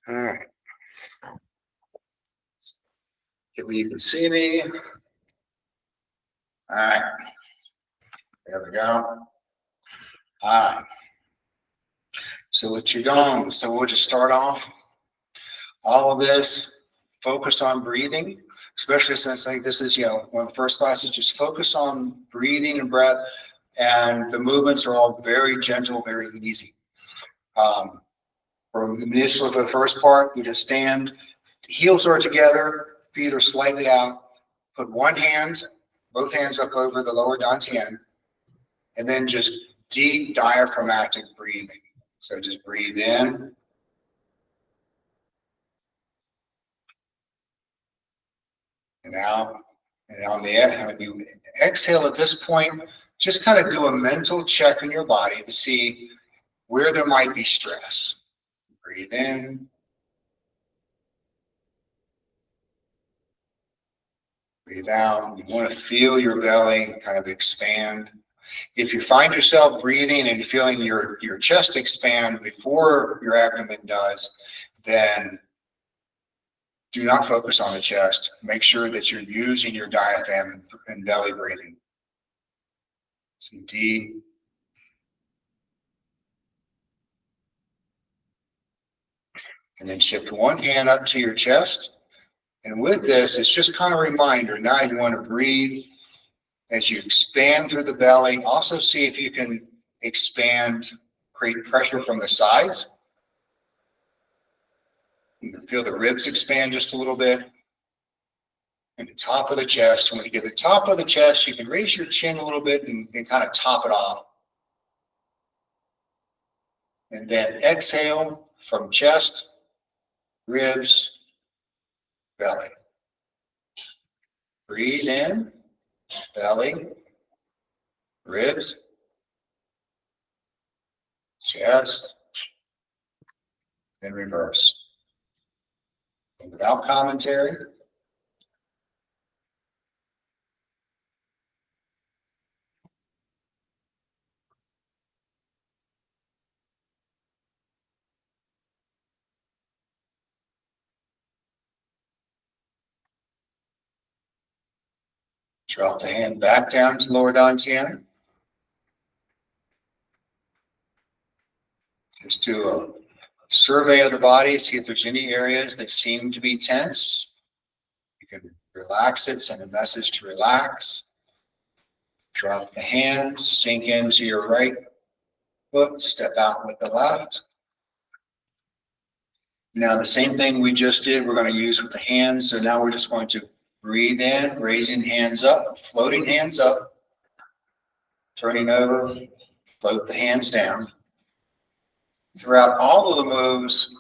All right. Get where you can see me. All right. There we go. All right. So with Qigong, so we'll just start off. All of this, focus on breathing, especially since like this is, one of the first classes, just focus on breathing and breath. And the movements are all very gentle, very easy. For the first part, we just stand, heels are together, feet are slightly out. Put one hand, both hands up over the lower dantian, and then just deep diaphragmatic breathing. So just breathe in. And out. And on the when you exhale at this point, just kind of do a mental check in your body to see where there might be stress. Breathe in. Breathe out. You want to feel your belly kind of expand. If you find yourself breathing and feeling your chest expand before your abdomen does, then do not focus on the chest. Make sure that you're using your diaphragm and belly breathing. Some deep. And then shift one hand up to your chest. And with this, it's just kind of a reminder. Now you want to breathe as you expand through the belly. Also see if you can expand, create pressure from the sides. You can feel the ribs expand just a little bit. And the top of the chest. When you get the top of the chest, you can raise your chin a little bit and kind of top it off. And then exhale from chest, ribs, belly. Breathe in, belly, ribs, chest, then reverse. And without commentary, drop the hand back down to lower dantian. Just do a survey of the body, see if there's any areas that seem to be tense. You can relax it, send a message to relax. Drop the hands, sink into your right foot, step out with the left. Now the same thing we just did, we're going to use with the hands. So now we're just going to breathe in, raising hands up, floating hands up, turning over, float the hands down. Throughout all of the moves,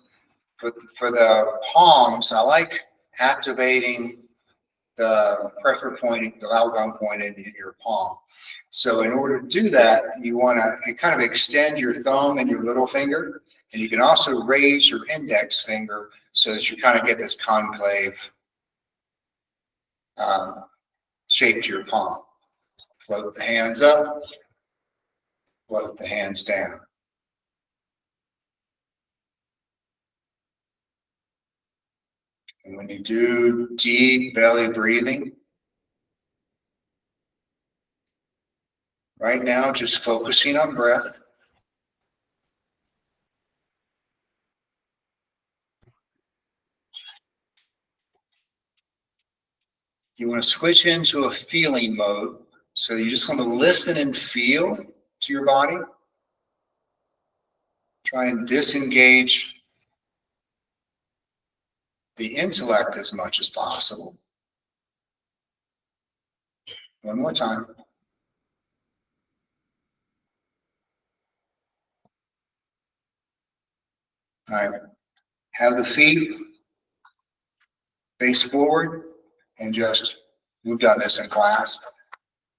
for the palms, I like activating the pressure point, the Laogang point in your palm. So in order to do that, you want to kind of extend your thumb and your little finger, and you can also raise your index finger so that you kind of get this concave shape to your palm. Float the hands up, float the hands down. And when you do deep belly breathing, right now just focusing on breath. You want to switch into a feeling mode. So you just want to listen and feel to your body. Try and disengage the intellect as much as possible. One more time. All right. Have the feet face forward and just, we've done this in class.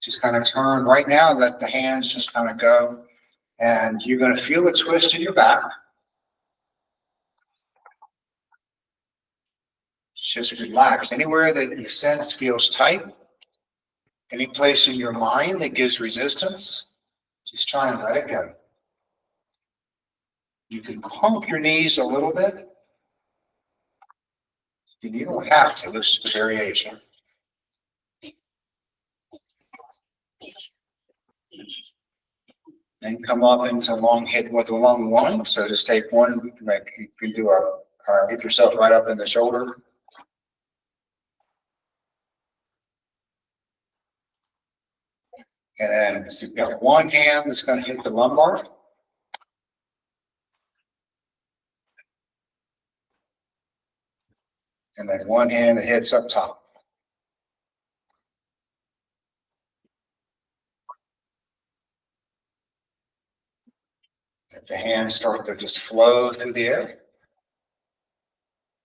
Just kind of turn right now, let the hands just kind of go. And you're going to feel a twist in your back. Just relax. Anywhere that you sense feels tight, any place in your mind that gives resistance, just try and let it go. You can pump your knees a little bit, You don't have to, this is a variation. Then come up into long hit with a long one. So just take one, like you can do hit yourself right up in the shoulder. And then so you've got one hand that's going to hit the lumbar. And then one hand that hits up top. Let the hands start to just flow through the air.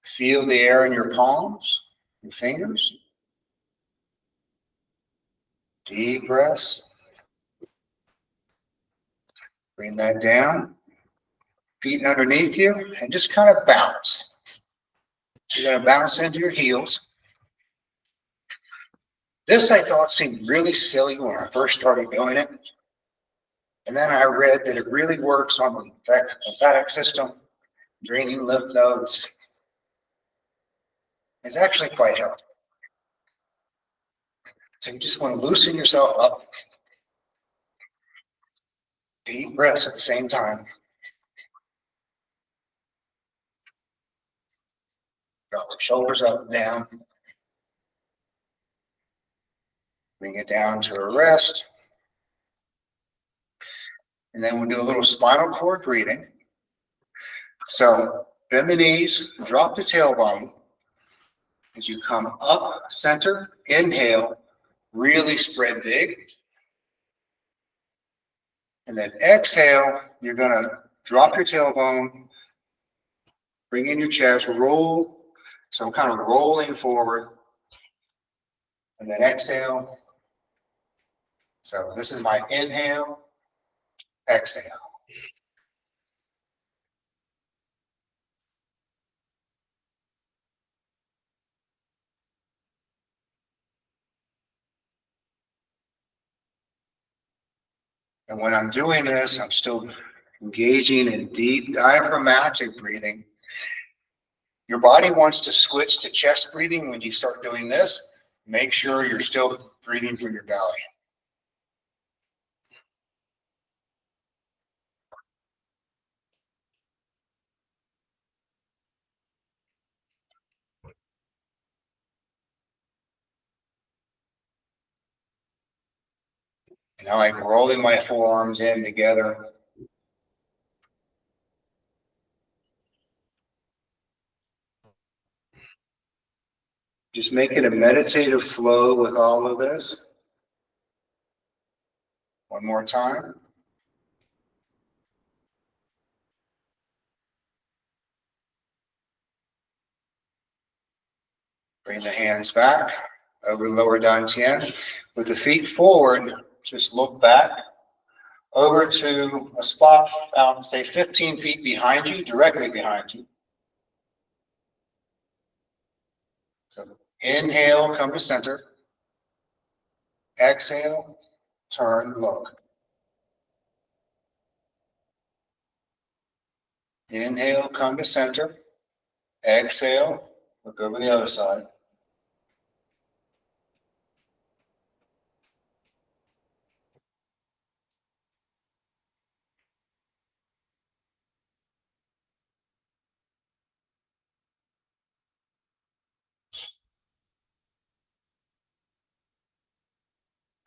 Feel the air in your palms, your fingers. Deep breaths. Bring that down. Feet underneath you and just kind of bounce. You're going to bounce into your heels. This I thought seemed really silly when I first started doing it. And then I read that it really works on the lymphatic system, draining lymph nodes. It's actually quite healthy. So you just want to loosen yourself up. Deep breaths at the same time. Drop the shoulders up and down. Bring it down to a rest. And then we'll do a little spinal cord breathing. So bend the knees, drop the tailbone. As you come up center, inhale, really spread big. And then exhale, you're going to drop your tailbone, bring in your chest, roll. So I'm kind of rolling forward. And then exhale. So this is my inhale, exhale. And when I'm doing this, I'm still engaging in deep diaphragmatic breathing. Your body wants to switch to chest breathing when you start doing this. Make sure you're still breathing through your belly. Now I'm rolling my forearms in together. Just make it a meditative flow with all of this. One more time. Bring the hands back over the lower dantian. With the feet forward, just look back over to a spot about, say, 15 feet behind you, directly behind you. So inhale, come to center. Exhale, turn, look. Inhale, come to center. Exhale, look over the other side.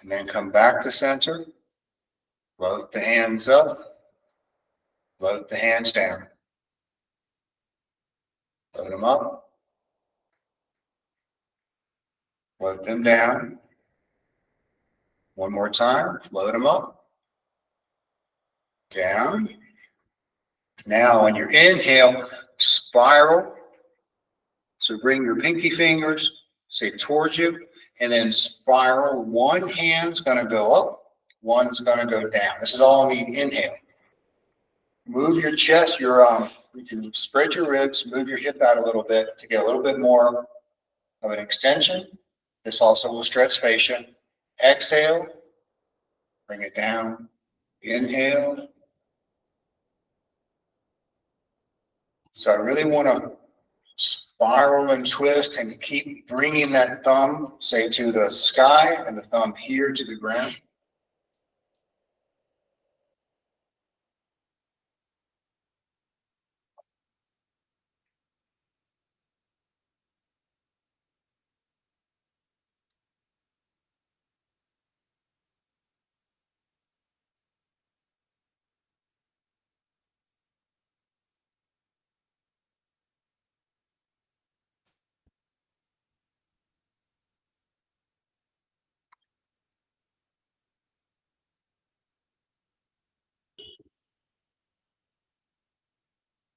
And then come back to center. Float the hands up. Float the hands down. Float them up. Float them down. One more time. Float them up. Down. Now on your inhale, spiral. So bring your pinky fingers, say, towards you, and then spiral. One hand's going to go up. One's going to go down. This is all on the inhale. Move your chest, you can spread your ribs, move your hip out a little bit to get a little bit more of an extension. This also will stretch fascia. Exhale, bring it down. Inhale. So I really want to spiral and twist and keep bringing that thumb, say, to the sky and the thumb here to the ground.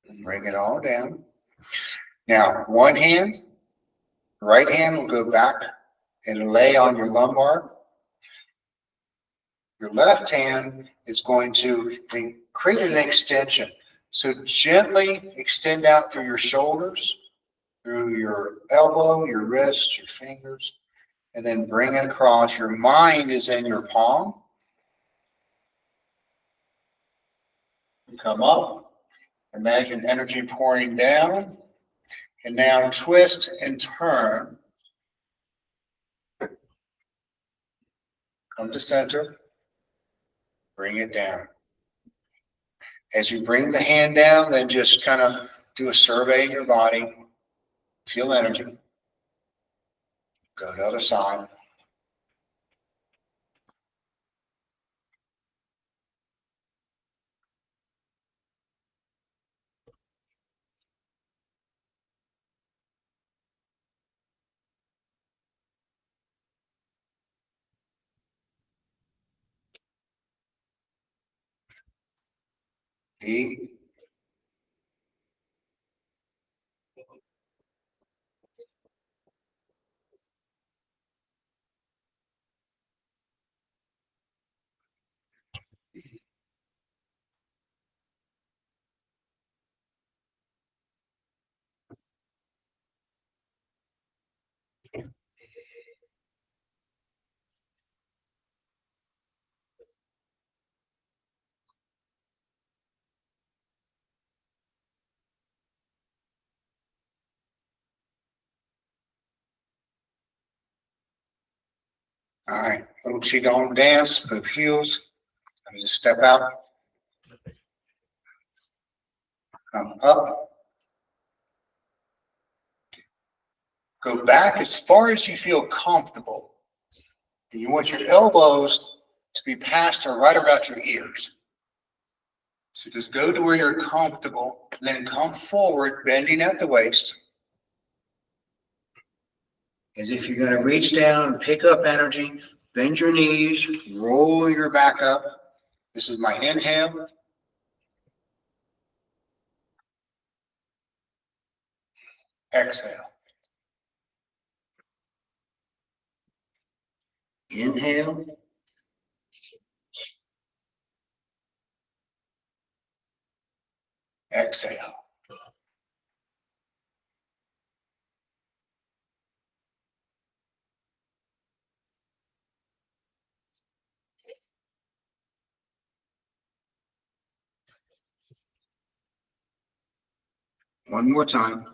And bring it all down. Now, one hand, right hand will go back and lay on your lumbar. Your left hand is going to create an extension. So gently extend out through your shoulders, through your elbow, your wrist, your fingers, and then bring it across. Your mind is in your palm. Come up. Imagine energy pouring down. And now twist and turn. Come to center. Bring it down. As you bring the hand down, then just kind of do a survey of your body. Feel energy. Go to the other side. E. All right, little Qigong dance, move heels. Let me just step out. Come up. Go back as far as you feel comfortable. And you want your elbows to be past or right about your ears. So just go to where you're comfortable, and then come forward, bending at the waist. As if you're going to reach down and pick up energy. Bend your knees, roll your back up. This is my inhale. Exhale. Inhale. Exhale. One more time.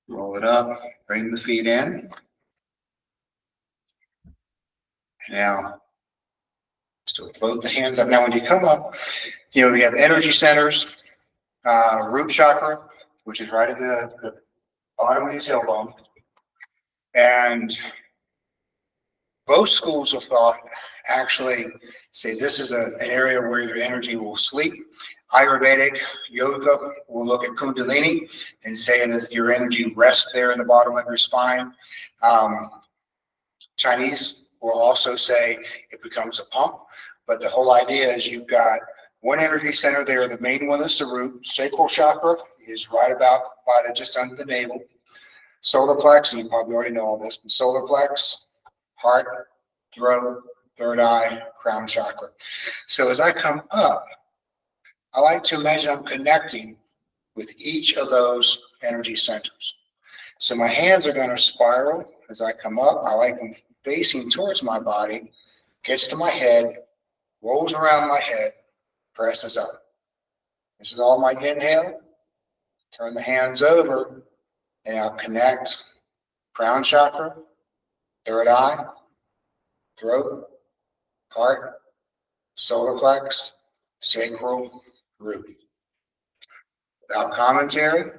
Roll it up, bring the feet in. Now, still float the hands up. Now, when you come up, we have energy centers, root chakra, which is right at the bottom of your tailbone. And both schools of thought actually say this is an area where your energy will sleep. Ayurvedic yoga will look at Kundalini and say that your energy rests there in the bottom of your spine. Chinese will also say it becomes a pump. But the whole idea is you've got one energy center there. The main one is the root. Sacral chakra is right about by just under the navel. Solar plex, and you probably already know all this, but solar plex, heart, throat, third eye, crown chakra. So as I come up, I like to imagine I'm connecting with each of those energy centers. So my hands are going to spiral as I come up. I like them facing towards my body, gets to my head, rolls around my head, presses up. This is all my inhale. Turn the hands over, and I'll connect crown chakra, third eye, throat, heart, solar plex, sacral, root. Without commentary,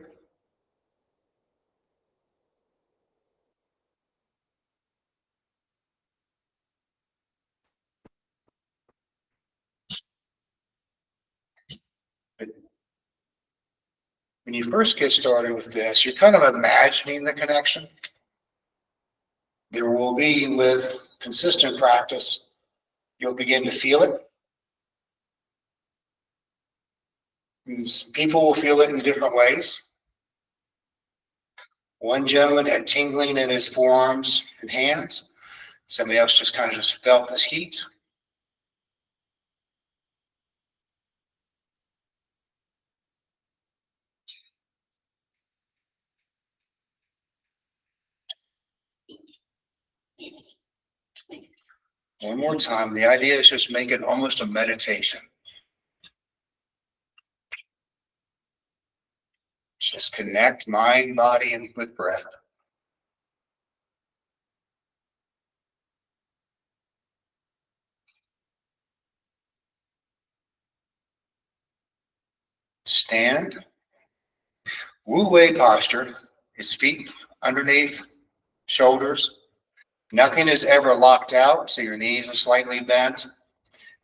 when you first get started with this, you're kind of imagining the connection. There will be, with consistent practice, you'll begin to feel it. People will feel it in different ways. One gentleman had tingling in his forearms and hands. Somebody else just kind of just felt this heat. One more time. The idea is just make it almost a meditation. Just connect mind, body, and with breath. Stand. Wu Wei posture is feet underneath, shoulders. Nothing is ever locked out, so your knees are slightly bent.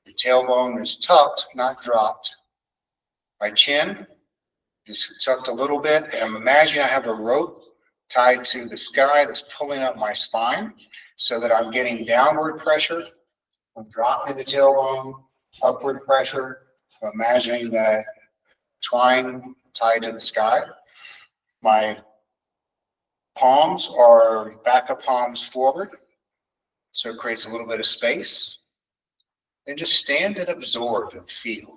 Your tailbone is tucked, not dropped. My chin is tucked a little bit, and I'm imagining I have a rope tied to the sky that's pulling up my spine so that I'm getting downward pressure. I'm dropping the tailbone, upward pressure. So imagining that twine tied to the sky. My palms are back of palms forward, so it creates a little bit of space. Then just stand and absorb and feel.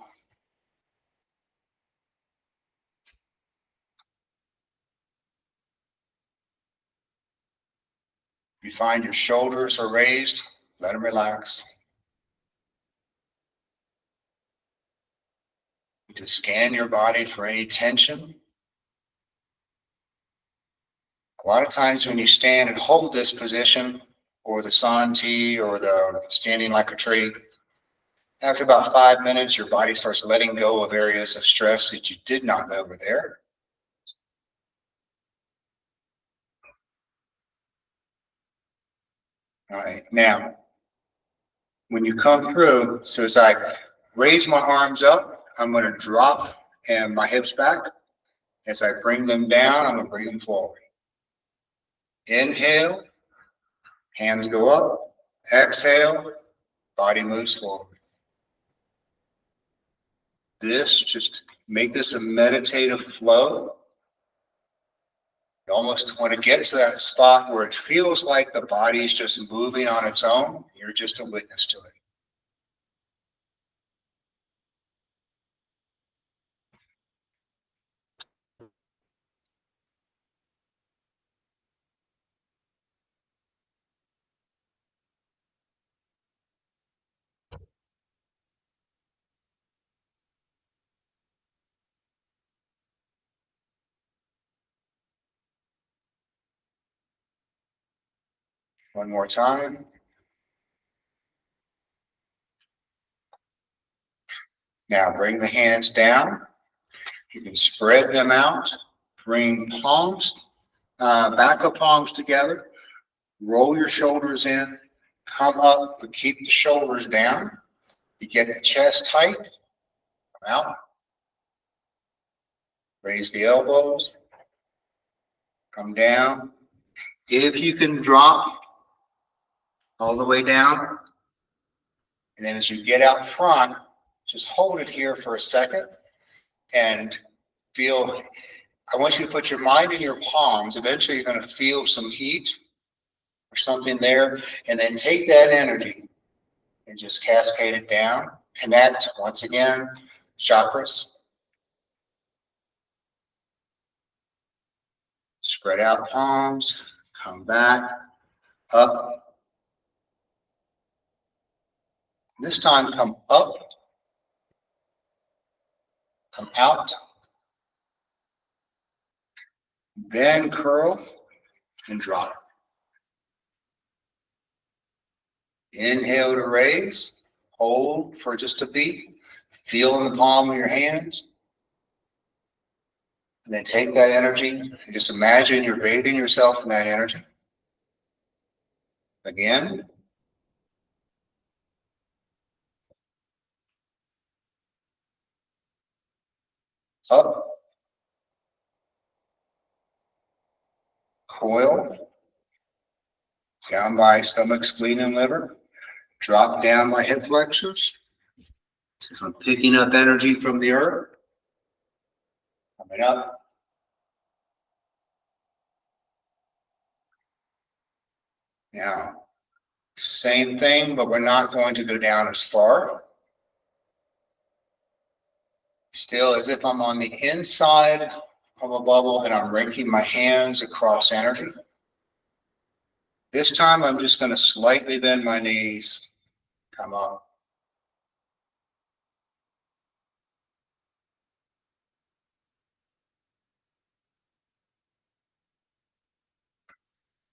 You find your shoulders are raised, let them relax. You just scan your body for any tension. A lot of times when you stand and hold this position, or the Santi, or the standing like a tree, after about 5 minutes, your body starts letting go of areas of stress that you did not know were there. All right, now, when you come through, so as I raise my arms up, I'm going to drop and my hips back. As I bring them down, I'm going to bring them forward. Inhale, hands go up. Exhale, body moves forward. Just make this a meditative flow. You almost want to get to that spot where it feels like the body is just moving on its own. You're just a witness to it. One more time. Now bring the hands down. You can spread them out. Bring palms, back of palms together. Roll your shoulders in. Come up, but keep the shoulders down. You get the chest tight. Come out. Raise the elbows. Come down. If you can drop all the way down. And then as you get out front, just hold it here for a second and feel. I want you to put your mind in your palms. Eventually you're going to feel some heat or something there. And then take that energy and just cascade it down. Connect, once again, chakras. Spread out palms. Come back, up, This time come up, come out, then curl and drop. Inhale to raise, hold for just a beat, feel in the palm of your hands, and then take that energy and just imagine you're bathing yourself in that energy. Again. Up, coil, down by stomach, spleen, and liver, drop down by hip flexors. So I'm picking up energy from the earth, coming up. Now, same thing, but we're not going to go down as far. Still as if I'm on the inside of a bubble and I'm raking my hands across energy. This time I'm just going to slightly bend my knees, come up.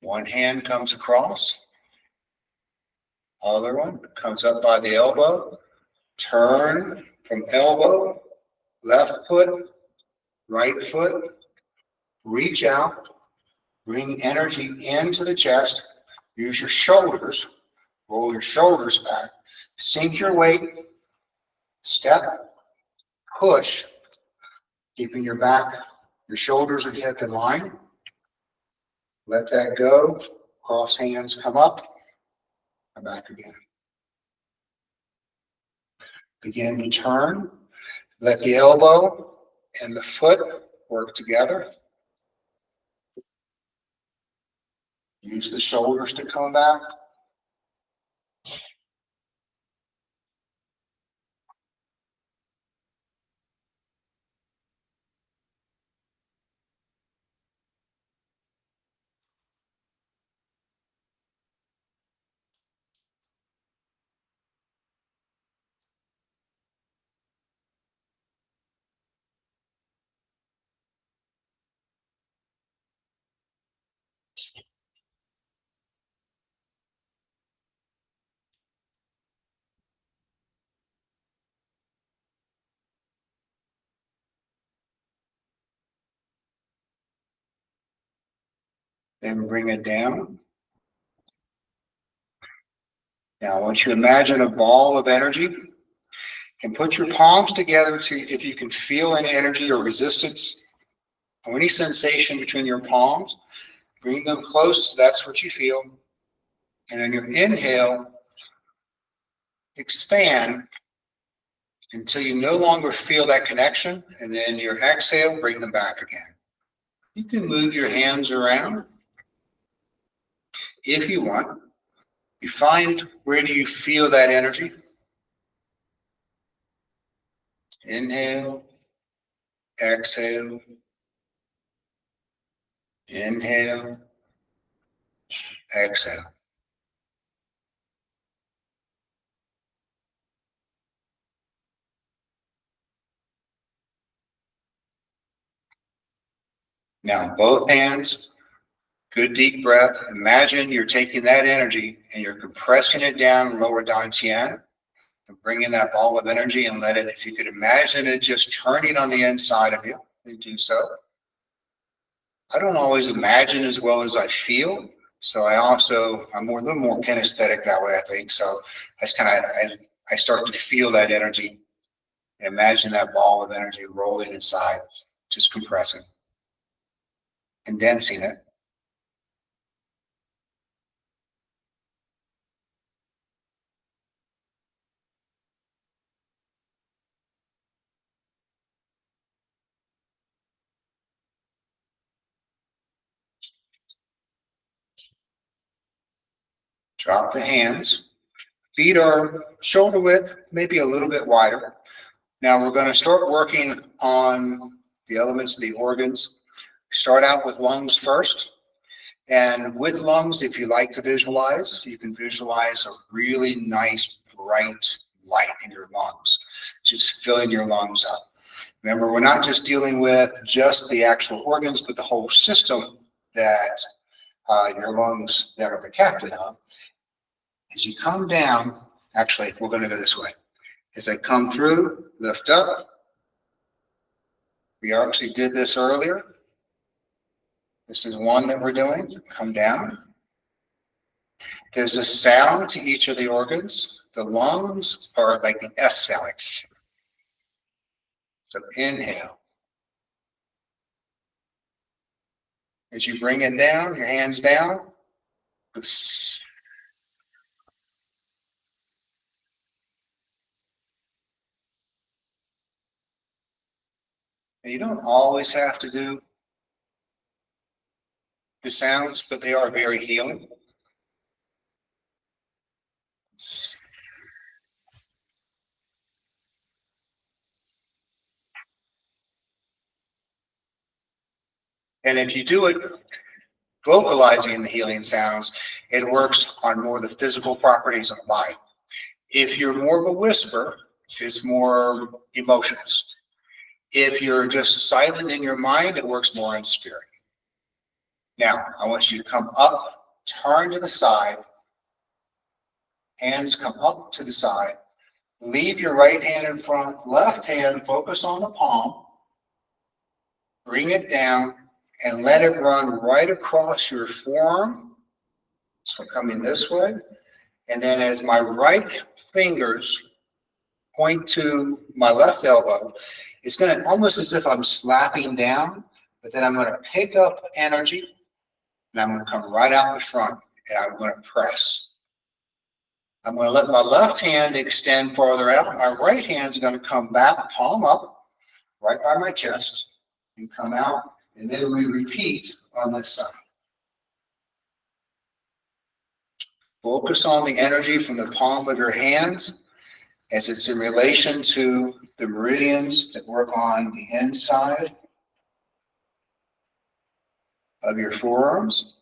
One hand comes across, other one comes up by the elbow, turn from elbow, left foot, right foot, reach out, bring energy into the chest, use your shoulders, roll your shoulders back, sink your weight, step, push, keeping your back, your shoulders and hip in line. Let that go, cross hands, come up, come back again. Begin to turn, let the elbow and the foot work together. Use the shoulders to come back. Then bring it down. Now, I want you to imagine a ball of energy and put your palms together to, if you can feel any energy or resistance or any sensation between your palms, bring them close. That's what you feel. And on your inhale, expand until you no longer feel that connection. And then your exhale, bring them back again. You can move your hands around if you want. You find where do you feel that energy. Inhale, exhale, inhale, exhale. Now, both hands, good deep breath. Imagine you're taking that energy and you're compressing it down in lower dantian and bringing that ball of energy and let it, if you could imagine it just turning on the inside of you, then do so. I don't always imagine as well as I feel. So I'm a little more kinesthetic that way, I think. So that's I start to feel that energy and imagine that ball of energy rolling inside, just compressing, condensing it. Drop the hands. Feet are shoulder width, maybe a little bit wider. Now we're going to start working on the elements of the organs. Start out with lungs first. And with lungs, if you like to visualize, you can visualize a really nice, bright light in your lungs, just filling your lungs up. Remember, we're not just dealing with just the actual organs, but the whole system that your lungs that are the captain of. As you come down, actually, we're going to go this way. As I come through, lift up. We actually did this earlier. This is one that we're doing. Come down. There's a sound to each of the organs. The lungs are like the S sound. So inhale. As you bring it down, your hands down. And you don't always have to do the sounds, but they are very healing. And if you do it vocalizing the healing sounds, it works on more of the physical properties of the body. If you're more of a whisper, it's more emotions. If you're just silent in your mind, it works more in spirit. Now, I want you to come up, turn to the side, hands come up to the side, leave your right hand in front, left hand, focus on the palm, bring it down, and let it run right across your forearm. So coming this way. And then as my right fingers point to my left elbow, it's going to almost as if I'm slapping down, but then I'm going to pick up energy and I'm going to come right out the front and I'm going to press. I'm going to let my left hand extend farther out. My right hand's going to come back, palm up, right by my chest, and come out. And then we repeat on this side. Focus on the energy from the palm of your hands as it's in relation to the meridians that work on the inside of your forearms.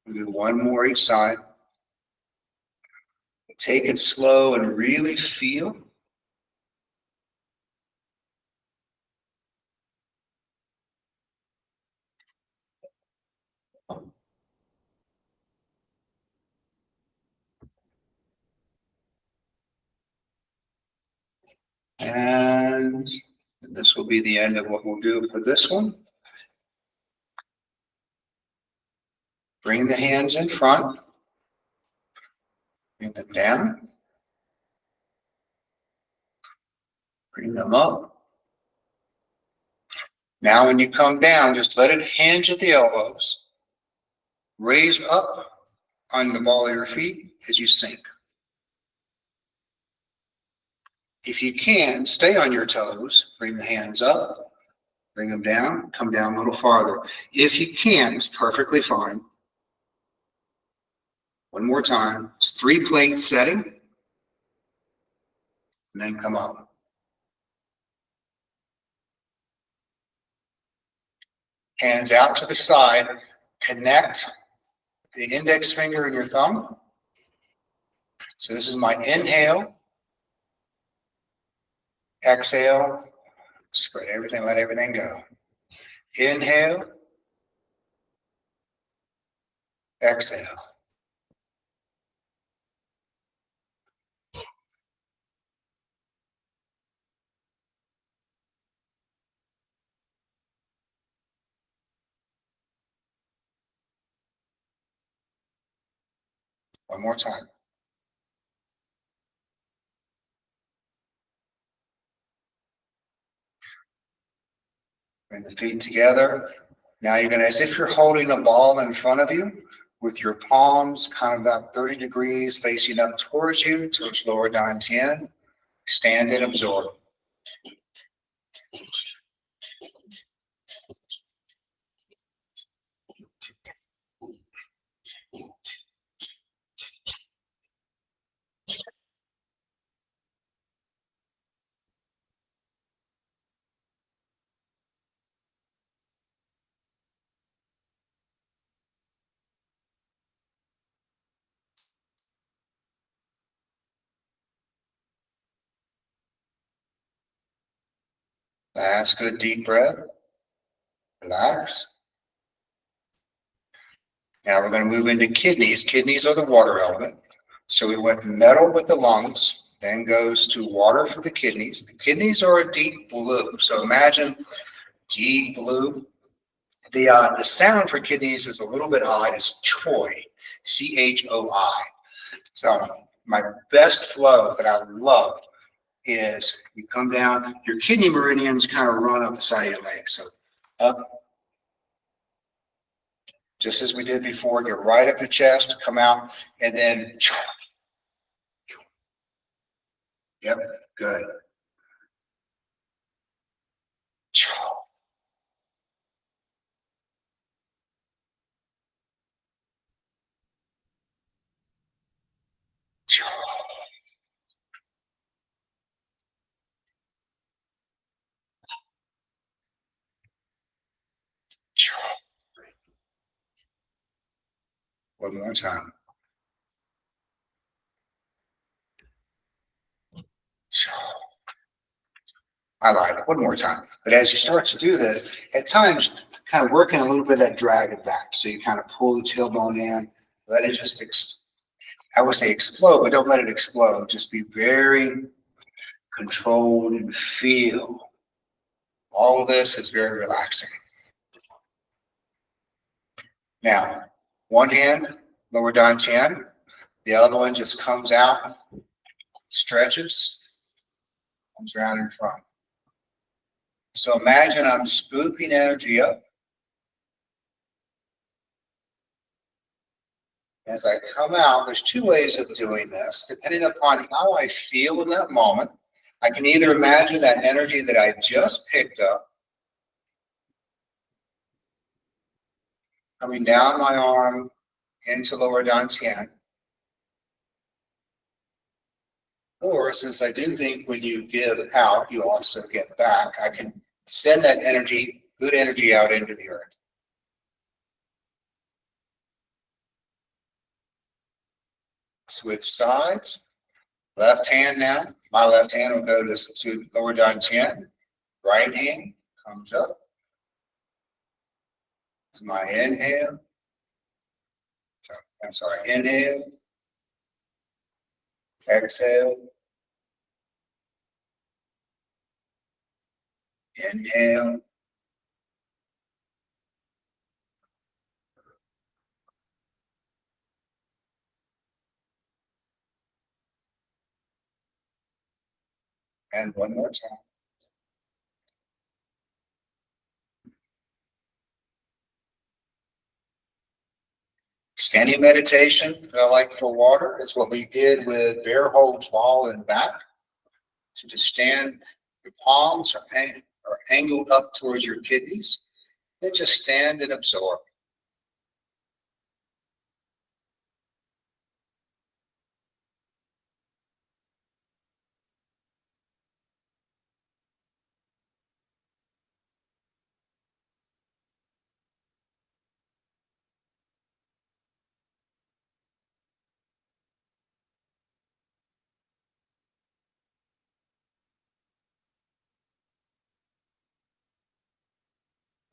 We do one more each side. Take it slow and really feel. And this will be the end of what we'll do for this one. Bring the hands in front. Bring them down. Bring them up. Now when you come down, just let it hinge at the elbows. Raise up on the ball of your feet as you sink. If you can, stay on your toes. Bring the hands up. Bring them down. Come down a little farther. If you can, it's perfectly fine. One more time. It's 3 plate setting. And then come up. Hands out to the side. Connect the index finger and your thumb. So this is my inhale. Exhale. Spread everything, let everything go. Inhale. Exhale. One more time. Bring the feet together. Now you're going to, as if you're holding a ball in front of you, with your palms kind of about 30 degrees facing up towards you, towards lower dantian. Stand and absorb. Last good deep breath. Relax. Now we're going to move into kidneys. Kidneys are the water element. So we went metal with the lungs, then goes to water for the kidneys. The kidneys are a deep blue. So imagine deep blue. The sound for kidneys is a little bit odd. It's choi, C-H-O-I. So my best flow that I love is you come down, your kidney meridians kind of run up the side of your leg. So up, just as we did before, get right up your chest, come out, and then, yep, good. One more time. I lied. One more time. But as you start to do this, at times, kind of working a little bit of that drag it back. So you kind of pull the tailbone in, let it just, I would say explode, but don't let it explode. Just be very controlled and feel. All of this is very relaxing. Now, one hand, lower dantian. The other one just comes out, stretches, comes around in front. So imagine I'm scooping energy up. As I come out, there's two ways of doing this, depending upon how I feel in that moment. I can either imagine that energy that I just picked up coming down my arm into lower dantian. Or since I do think when you give out, you also get back, I can send that energy, good energy out into the earth. Switch sides. Left hand now. My left hand will go to lower dantian. Right hand comes up. It's my inhale. I'm sorry, inhale. Exhale. Inhale. And one more time. Standing meditation that I like for water is what we did with bear holds wall and back. So just stand, your palms are angled up towards your kidneys. Then just stand and absorb.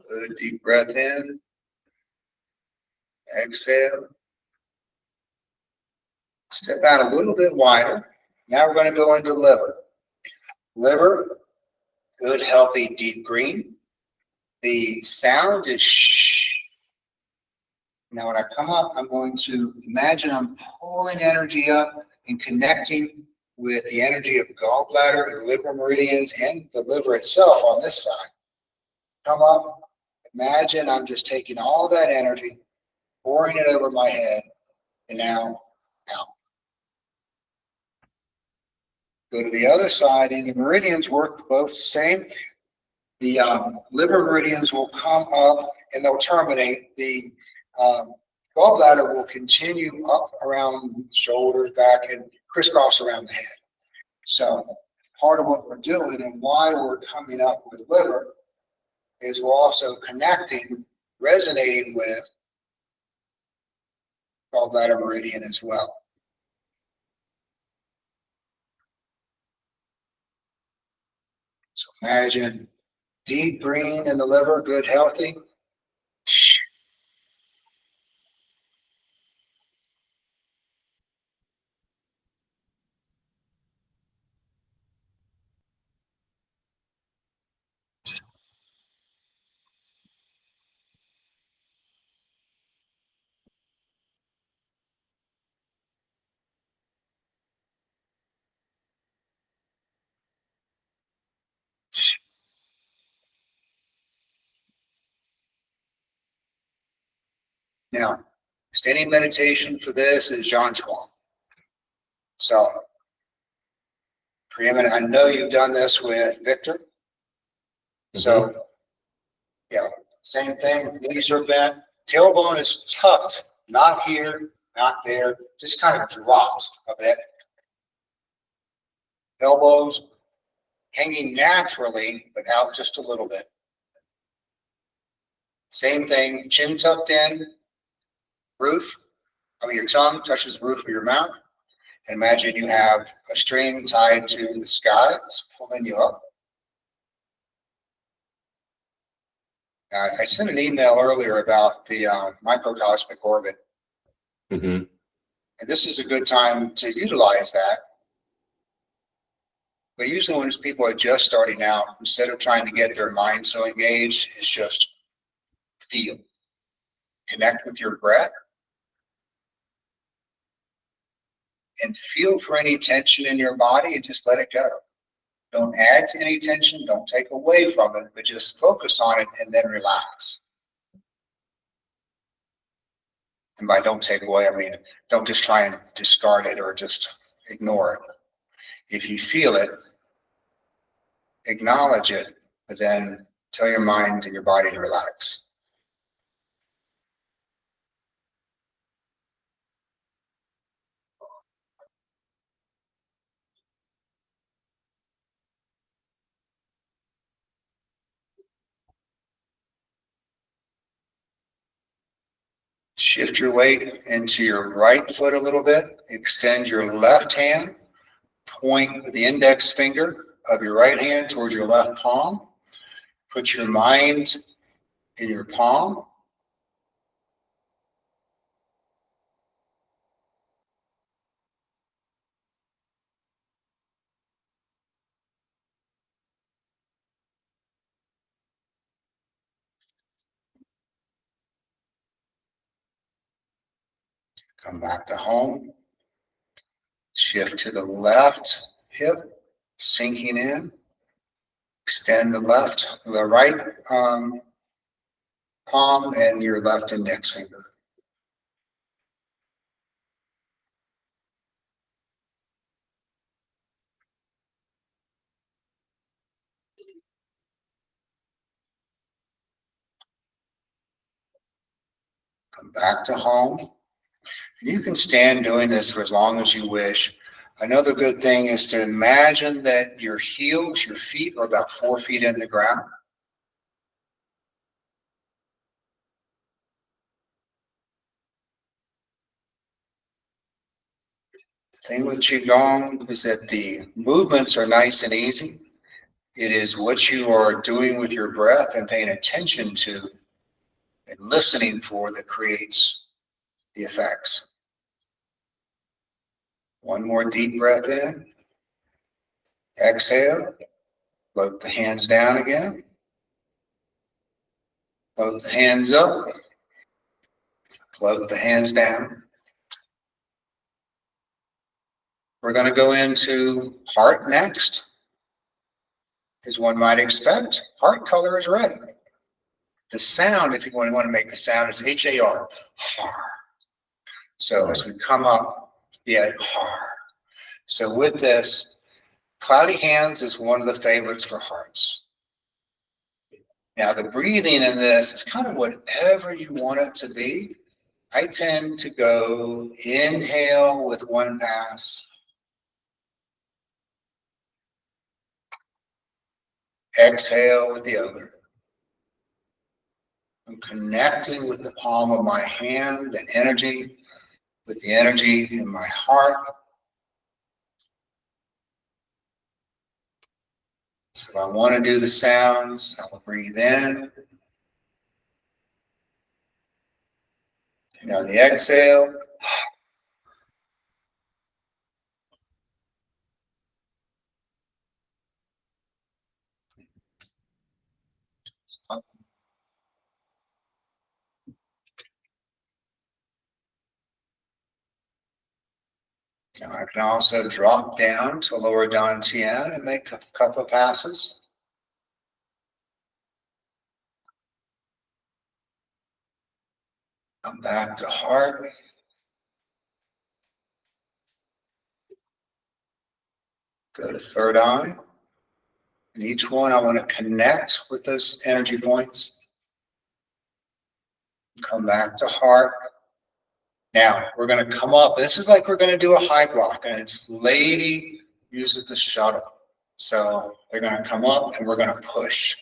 Good deep breath in. Exhale. Step out a little bit wider. Now we're going to go into liver. Liver, good, healthy, deep green. The sound is shh. Now when I come up, I'm going to imagine I'm pulling energy up and connecting with the energy of gallbladder and liver meridians and the liver itself on this side. Come up, imagine I'm just taking all that energy, pouring it over my head, and now out. Go to the other side, and the meridians work both the same. The liver meridians will come up and they'll terminate. The gallbladder will continue up around shoulders, back, and crisscross around the head. So part of what we're doing and why we're coming up with liver is we're also connecting, resonating with gallbladder meridian as well. So imagine Deep green in the liver, good, healthy. Now, standing meditation for this is John Chuang. So, preeminent. I know you've done this with Victor. So, yeah, same thing. Knees are bent. Tailbone is tucked, not here, not there. Just kind of dropped a bit. Elbows hanging naturally, but out just a little bit. Same thing. Chin tucked in. Your tongue touches the roof of your mouth. And imagine you have a string tied to the sky. It's pulling you up. I sent an email earlier about the microcosmic orbit. And this is a good time to utilize that. But usually when people are just starting out, instead of trying to get their mind so engaged, it's just feel. Connect with your breath. And feel for any tension in your body and just let it go. Don't add to any tension. Don't take away from it, but just focus on it and then relax. And by don't take away, I mean, don't just try and discard it or just ignore it. If you feel it, acknowledge it, but then tell your mind and your body to relax. Shift your weight into your right foot a little bit. Extend your left hand. Point with the index finger of your right hand towards your left palm. Put your mind in your palm. Come back to home. Shift to the left hip, sinking in. Extend the right palm and your left index finger. Come back to home. And you can stand doing this for as long as you wish. Another good thing is to imagine that your heels, your feet are about 4 feet in the ground. The thing with Qigong is that the movements are nice and easy. It is what you are doing with your breath and paying attention to and listening for that creates the effects. One more deep breath in. Exhale. Float the hands down again. Float the hands up. Float the hands down. We're going to go into heart next. As one might expect, heart color is red. The sound, if you want to make the sound, is H-A-R. Har. So as we come up, har. So with this, cloudy hands is one of the favorites for hearts. Now the breathing in this is kind of whatever you want it to be. I tend to go inhale with one pass. Exhale with the other. I'm connecting with the palm of my hand and energy, with the energy in my heart. So if I want to do the sounds, I'll breathe in. And on the exhale, now I can also drop down to lower dantian and make a couple of passes. Come back to heart. Go to third eye. And each one I want to connect with those energy points. Come back to heart. Now we're going to come up. This is like we're going to do a high block, and it's lady uses the shuttle. So they're going to come up and we're going to push.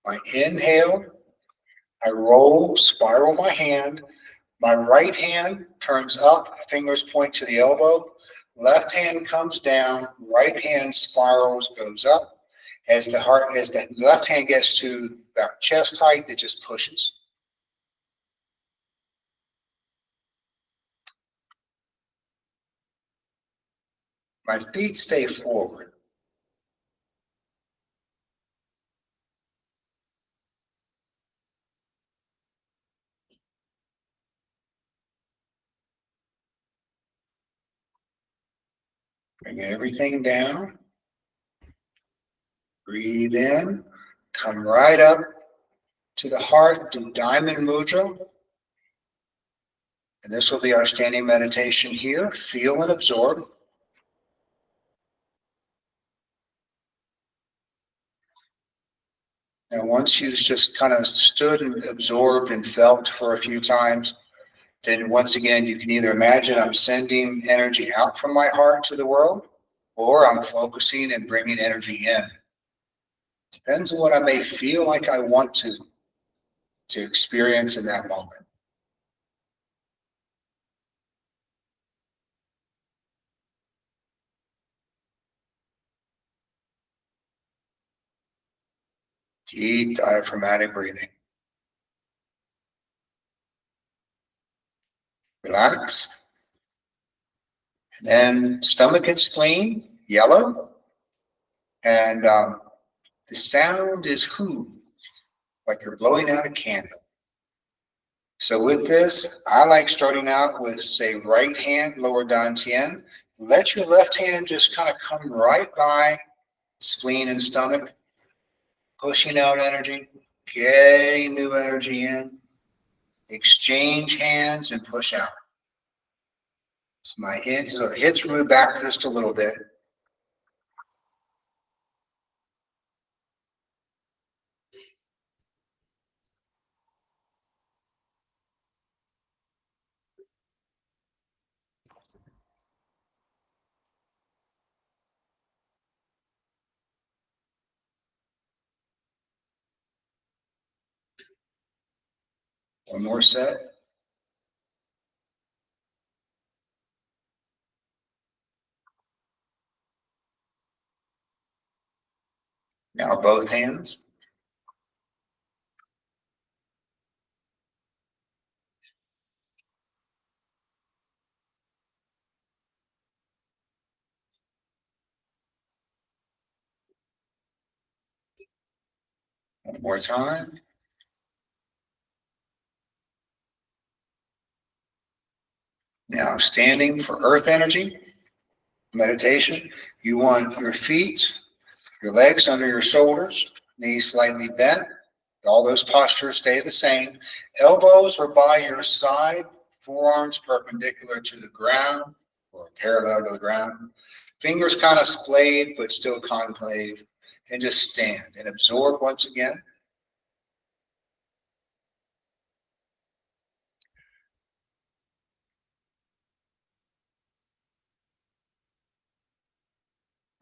My inhale, I roll, spiral my hand. My right hand turns up, fingers point to the elbow. Left hand comes down, right hand spirals, goes up. As the left hand gets to about chest height, it just pushes. My feet stay forward. Bring everything down. Breathe in. Come right up to the heart, do Diamond Mudra. And this will be our standing meditation here. Feel and absorb. And once you've just kind of stood and absorbed and felt for a few times, then once again, you can either imagine I'm sending energy out from my heart to the world, or I'm focusing and bringing energy in. Depends on what I may feel like I want to experience in that moment. Deep diaphragmatic breathing. Relax. And then stomach and spleen, yellow. And the sound is whoo, like you're blowing out a candle. So with this, I like starting out with, say, right hand, lower dantian. Let your left hand just kind of come right by spleen and stomach, pushing out energy, getting new energy in. Exchange hands and push out. So so the hips move back just a little bit. One more set. Now both hands. One more time. Now standing for earth energy, meditation. You want your feet, your legs under your shoulders, knees slightly bent. All those postures stay the same. Elbows are by your side, forearms perpendicular to the ground or parallel to the ground. Fingers kind of splayed, but still concave. And just stand and absorb once again.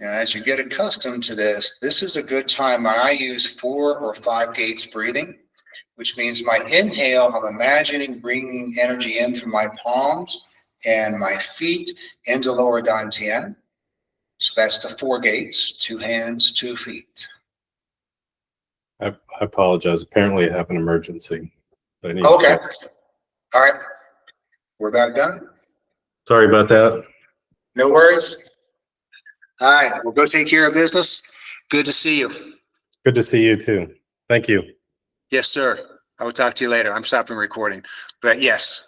Now, as you get accustomed to this, this is a good time. I use 4 or 5 gates breathing, which means my inhale, I'm imagining bringing energy in through my palms and my feet into lower dantian. So that's the 4 gates, 2 hands, 2 feet. I apologize. Apparently I have an emergency. I need Okay. to- All right. We're about done. Sorry about that. No worries. All right. We'll go take care of business. Good to see you. Good to see you too. Thank you. Yes, sir. I will talk to you later. I'm stopping recording, but yes.